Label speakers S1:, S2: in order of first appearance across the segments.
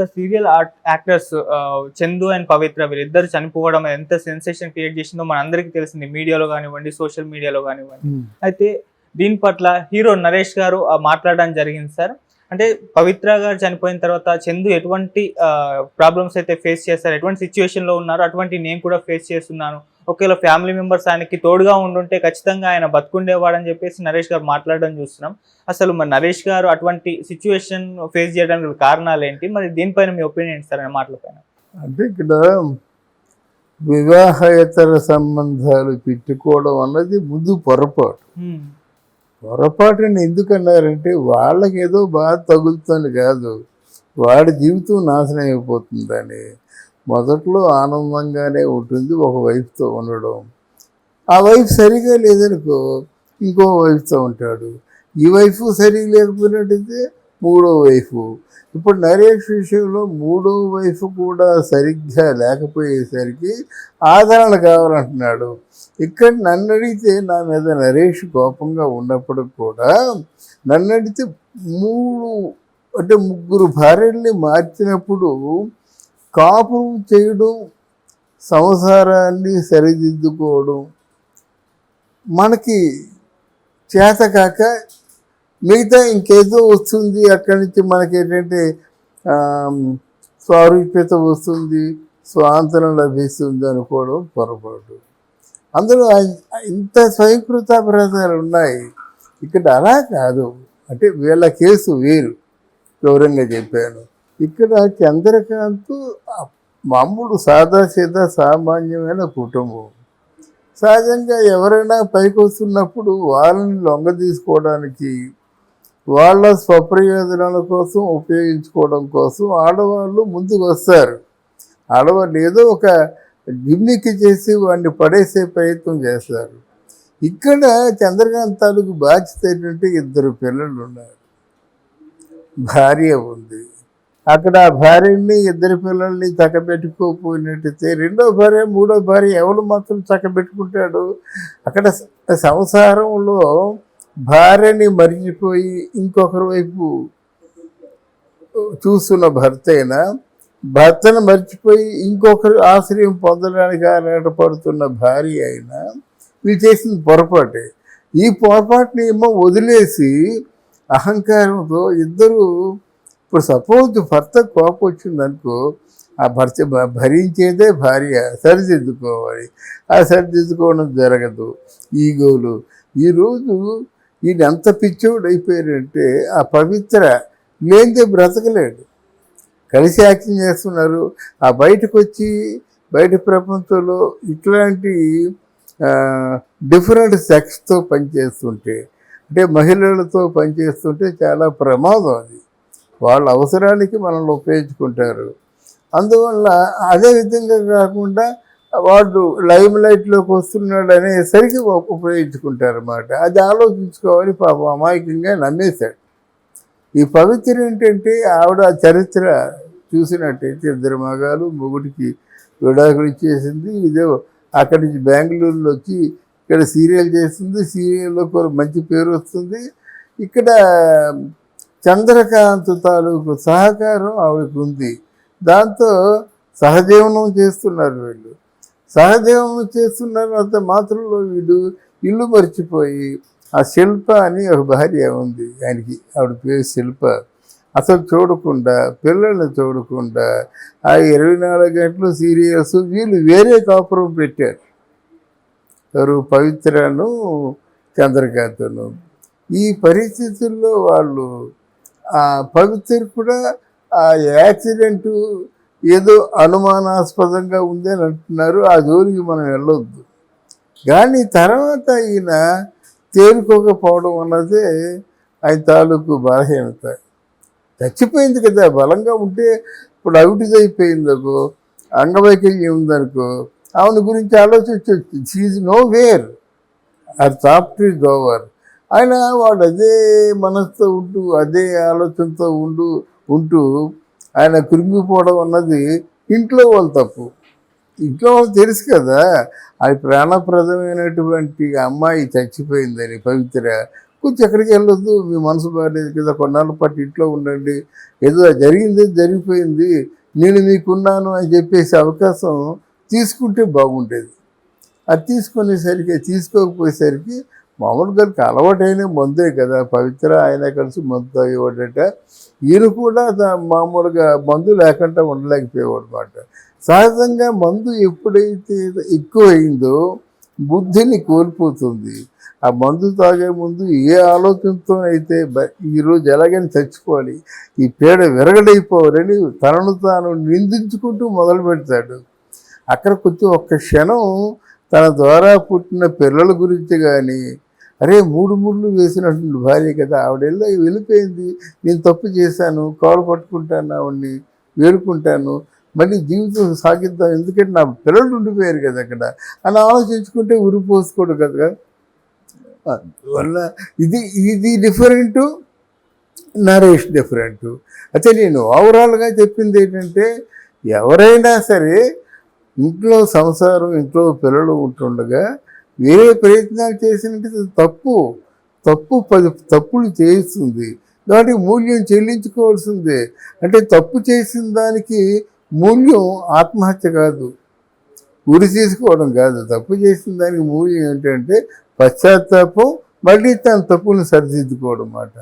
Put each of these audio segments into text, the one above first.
S1: Sir serial actors Chandu and Pavitra వీళ్ళిద్దరు చనిపోవడం ఎంత సెన్సేషన్ క్రియేట్ చేసిందో మనందరికీ తెలిసింది. మీడియాలో కానివ్వండి, సోషల్ మీడియాలో కానివ్వండి. అయితే దీని పట్ల హీరో నరేష్ గారు మాట్లాడడం జరిగింది సార్. అంటే పవిత్ర గారు చనిపోయిన తర్వాత చందు ఎటువంటి ప్రాబ్లమ్స్ అయితే ఫేస్ చేస్తారు, ఎటువంటి సిచ్యువేషన్ లో ఉన్నారో అటువంటి నేను కూడా ఫేస్ చేస్తున్నాను. ఒకవేళ ఫ్యామిలీ మెంబర్స్ ఆయనకి తోడుగా ఉండుంటే ఖచ్చితంగా ఆయన బతుకుండేవాడని చెప్పేసి నరేష్ గారు మాట్లాడడం చూస్తున్నాం. అసలు మరి నరేష్ గారు అటువంటి సిచ్యువేషన్ ఫేస్ చేయడానికి కారణాలు ఏంటి, మరి దీనిపైన మీ ఒపీనియన్ సార్ అనే మాటలపైన?
S2: అంటే ఇక్కడ వివాహేతర సంబంధాలు పెట్టుకోవడం అన్నది ముందు పొరపాటు. పొరపాటుని ఎందుకన్నారంటే వాళ్ళకి ఏదో బాధ తగులుతుంది కాదు, వాడి జీవితం నాశనం అయిపోతుందని. మొదట్లో ఆనందంగానే ఉంటుంది ఒక వైఫ్తో ఉండడం. ఆ వైఫ్ సరిగా లేదనుకో ఇంకో వైఫ్తో ఉంటాడు. ఈ వైఫ్ సరిగా లేకపోయినట్టయితే మూడో వైఫ్. ఇప్పుడు నరేష్ విషయంలో మూడో వైఫ్ కూడా సరిగ్గా లేకపోయేసరికి ఆదరణ కావాలంటున్నాడు. ఇక్కడ నన్ను అడిగితే నా మీద నరేష్ కోపంగా ఉన్నప్పుడు కూడా నన్ను అడిగితే ముగ్గురు భార్యల్ని మార్చినప్పుడు కాపురం చేయడం, సంసారాన్ని సరిదిద్దుకోవడం మనకి చేతకాక మిగతా ఇంకేదో వస్తుంది, అక్కడి నుంచి మనకి ఏంటంటే స్వారూప్యత వస్తుంది, స్వాతంత్రం లభిస్తుంది అనుకోవడం పొరపాటు. అందులో ఇంత స్వయంకృతాపరాధాలు ఉన్నాయి. ఇక్కడ అలా కాదు. అంటే వీళ్ళ కేసు వేరు, గౌరవంగా చెప్పాను. ఇక్కడ చంద్రకాంత్ మామూలు సాదాసీదా సామాన్యమైన కుటుంబం. సహజంగా ఎవరైనా పైకి వస్తున్నప్పుడు వాళ్ళని లొంగ తీసుకోవడానికి, వాళ్ళ స్వప్రయోజనాల కోసం ఉపయోగించుకోవడం కోసం ఆడవాళ్ళు ముందుకు వస్తారు. ఆడవాళ్ళు ఏదో ఒక గిమ్మికి చేసి వాడిని పడేసే ప్రయత్నం చేస్తారు. ఇక్కడ చంద్రకాంత్ తాలూకు బాధ్యత ఏంటంటే ఇద్దరు పిల్లలు ఉన్నారు, భార్య ఉంది. అక్కడ ఆ భార్యని ఇద్దరు పిల్లల్ని చక్కబెట్టుకోపోయినట్టయితే రెండో భార్య మూడో భార్య ఎవరు మాత్రం చక్కబెట్టుకుంటాడు? అక్కడ సంసారంలో భార్యని మరిచిపోయి ఇంకొకరి వైపు చూస్తున్న భర్త అయినా, భర్తను మర్చిపోయి ఇంకొకరు ఆశ్రయం పొందడానికి ఆరాటపడుతున్న భార్య అయినా వీళ్ళు చేసిన పొరపాటే. ఈ పొరపాటుని ఏమో వదిలేసి అహంకారంతో ఇద్దరు, ఇప్పుడు సపోజ్ భర్త కోపం వచ్చిందనుకో, ఆ భర్త భరించేదే భార్య, సరిదిద్దుకోవాలి. ఆ సరిదిద్దుకోవడం జరగదు, ఈగోలు. ఈరోజు ఈయన ఎంత పిచ్చోడు అయిపోయారంటే ఆ పవిత్ర లేనిదే బ్రతకలేడు. కలిసి యాక్టింగ్ చేస్తున్నారు. ఆ బయటకు వచ్చి బయట ప్రపంచంలో ఇట్లాంటి డిఫరెంట్ సెక్స్తో పనిచేస్తుంటే, అంటే మహిళలతో పనిచేస్తుంటే చాలా ప్రమాదం అది. వాళ్ళ అవసరానికి మనల్ని ఉపయోగించుకుంటారు. అందువల్ల అదే విధంగా కాకుండా వాడు లైమ్ లైట్లోకి వస్తున్నాడు అనేసరికి ఉపయోగించుకుంటారు అన్నమాట. అది ఆలోచించుకోవాలి. పాపం అమాయకంగా నమ్మేశాడు. ఈ పవిత్ర ఏంటంటే ఆవిడ చరిత్ర చూసినట్టయితే ఇద్దరు మగాలు, మొగుడికి విడాకులు ఇచ్చేసింది. ఇదే అక్కడి నుంచి బెంగళూరులో వచ్చి ఇక్కడ సీరియల్ చేస్తుంది. సీరియల్లో మంచి పేరు వస్తుంది. ఇక్కడ చంద్రకాంత్ తాలూకు సహకారం ఆవిడకు ఉంది. దాంతో సహజీవనం చేస్తున్నారు వీళ్ళు. సహజీవనం చేస్తున్నారు అంత మాత్రంలో వీళ్ళు ఇల్లు మర్చిపోయి, ఆ శిల్ప అని ఒక భార్య ఉంది ఆయనకి, ఆవిడ పేరు శిల్ప. అసలు చూడకుండా, పిల్లల్ని చూడకుండా ఆ 24 గంటలు సీరియల్స్, వీళ్ళు వేరే కాపురం పెట్టారు, ఎవరు పవిత్రను చంద్రకాంత్ను. ఈ పరిస్థితుల్లో వాళ్ళు ఆ పవిత్ర కూడా ఆ యాక్సిడెంటు ఏదో అనుమానాస్పదంగా ఉందని అంటున్నారు. ఆ జోలికి మనం వెళ్ళొద్దు. కానీ తర్వాత ఈయన తేరుకోకపోవడం అన్నదే ఆయన తాలూకు బలహీనత. చచ్చిపోయింది కదా, బలంగా ఉంటే ఇప్పుడు అవిటిది అయిపోయిందనుకో, అంగవైకల్యం ఉందనుకో, ఆవిడ గురించి ఆలోచించవచ్చు. షీఈ్ నో వేర్, అది చాప్టర్ ఈజ్ ఓవర్. ఆయన వాడు అదే మనసుతో ఉంటూ అదే ఆలోచనతో ఉంటూ ఆయన కృంగిపోవడం అన్నది ఇంట్లో వాళ్ళు తప్పు. ఇంట్లో వాళ్ళు తెలుసు కదా, అది ప్రాణప్రదమైనటువంటి అమ్మాయి చచ్చిపోయిందని పవిత్ర. కొంచెం ఎక్కడికి వెళ్ళొద్దు, మీ మనసు బాగాలేదు కదా, కొన్నాళ్ళ పాటు ఇంట్లో ఉండండి, ఏదో జరిగింది జరిగిపోయింది, నేను మీకున్నాను అని చెప్పేసి అవకాశం తీసుకుంటే బాగుండేది. అది తీసుకోకపోయేసరికి మామూలు గారికి అలవాటైన మందే కదా, పవిత్ర ఆయన కలిసి మందు తాగేవాడట. ఈయన కూడా మామూలుగా మందు లేకుండా ఉండలేకపోయేవాడు అనమాట. సహజంగా మందు ఎప్పుడైతే ఎక్కువైందో బుద్ధిని కోల్పోతుంది. ఆ మందు తాగే ముందు ఏ ఆలోచనతో అయితే ఈరోజు ఎలాగైనా చచ్చిపోవాలి, ఈ పీడ విరగడైపోవాలని తనను తాను నిందించుకుంటూ మొదలు పెడతాడు. అక్కడ కొంచెం ఒక్క క్షణం తన ద్వారా పుట్టిన పిల్లల గురించి కానీ, అరే 3 ముళ్ళు వేసినటువంటి భార్య కదా, వెళ్ళిపోయింది, నేను తప్పు చేశాను, కాలు పట్టుకుంటాను, ఆవిడ్ని వేడుకుంటాను, మళ్ళీ జీవితం సాగిద్దాం, ఎందుకంటే నా పిల్లలు ఉండిపోయారు కదా అక్కడ అని ఆలోచించుకుంటే ఉరిపోసుకోడు కదా. అందువల్ల ఇది డిఫరెంటు, నరేష్ డిఫరెంటు. అయితే నేను ఓవరాల్గా చెప్పింది ఏంటంటే, ఎవరైనా సరే ఇంట్లో సంసారం, ఇంట్లో పిల్లలు ఉంటుండగా వేరే ప్రయత్నాలు చేసినట్టు తప్పు 10 తప్పులు చేయిస్తుంది, దానికి మూల్యం చెల్లించుకోవాల్సిందే. అంటే తప్పు చేసిన దానికి మూల్యం ఆత్మహత్య కాదు, ఉరి తీసుకోవడం కాదు. తప్పు చేసిన దానికి మూల్యం ఏంటంటే పశ్చాత్తాపం, మళ్ళీ తన తప్పులను సరిదిద్దుకోవడం అన్నమాట.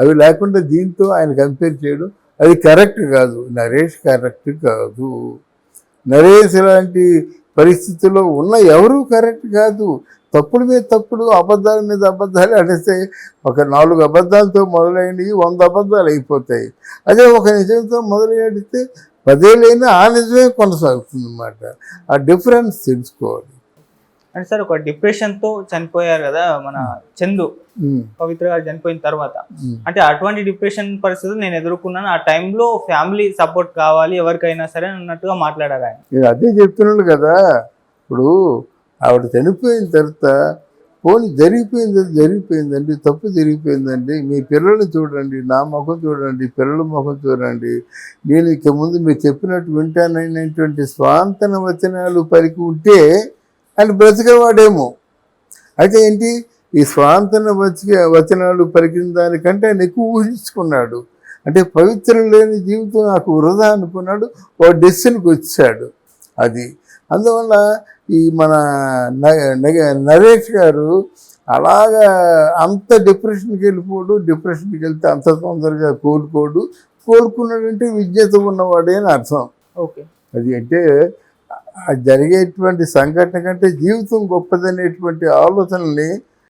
S2: అవి లేకుండా దీంతో ఆయన కంపేర్ చేయడం అది కరెక్ట్ కాదు. నరేష్ కరెక్ట్ కాదు. నరేష్ లాంటి పరిస్థితుల్లో ఉన్న ఎవరూ కరెక్ట్ కాదు. తప్పుడు మీద తప్పుడు, అబద్ధాల మీద అబద్ధాలు అనేస్తే ఒక 4 అబద్ధాలతో మొదలైనవి 100 అబద్ధాలు అయిపోతాయి. అదే ఒక నిజంతో మొదలైతే 10 ఏళ్ళైనా ఆ నిజమే కొనసాగుతుంది అన్నమాట. ఆ డిఫరెన్స్ తెలుసుకోవాలి.
S1: అంటే సార్, ఒక డిప్రెషన్ తో చనిపోయారు కదా మన చందు, పవిత్ర గారు చనిపోయిన తర్వాత. అంటే అటువంటి డిప్రెషన్ పరిస్థితులు నేను ఎదుర్కొన్నాను, ఆ టైంలో ఫ్యామిలీ సపోర్ట్ కావాలి ఎవరికైనా సరే అన్నట్టుగా మాట్లాడారు ఆయన.
S2: నేను అదే చెప్తున్నాను కదా, ఇప్పుడు ఆవిడ చనిపోయిన తర్వాత పోనీ జరిగిపోయిందండి, తప్పు జరిగిపోయిందండి, మీ పిల్లల్ని చూడండి, నా ముఖం చూడండి, పిల్లల ముఖం చూడండి, నేను ఇక ముందు మీరు చెప్పినట్టు వింటాననేటువంటి స్వాంతన వచనాలు పలికి ఉంటే ఆయన బ్రతికేవాడేమో. అయితే ఏంటి, ఈ స్వాంతన వచనాలు పలికిన దానికంటే ఆయన ఎక్కువ ఊహించుకున్నాడు. అంటే పవిత్రం లేని జీవితం నాకు వృధా అనుకున్నాడు, ఓ డెసిషన్కి వచ్చాడు. అది అందువల్ల ఈ మన నరేష్ గారు అలాగా అంత డిప్రెషన్కి వెళ్ళిపోడు, డిప్రెషన్కి వెళ్తే అంత తొందరగా కోలుకున్నాడంటే విజ్ఞత ఉన్నవాడే అని అర్థం.
S1: ఓకే,
S2: అది అంటే జరిగేటువంటి సంఘటన కంటే జీవితం గొప్పదనేటువంటి ఆలోచనల్ని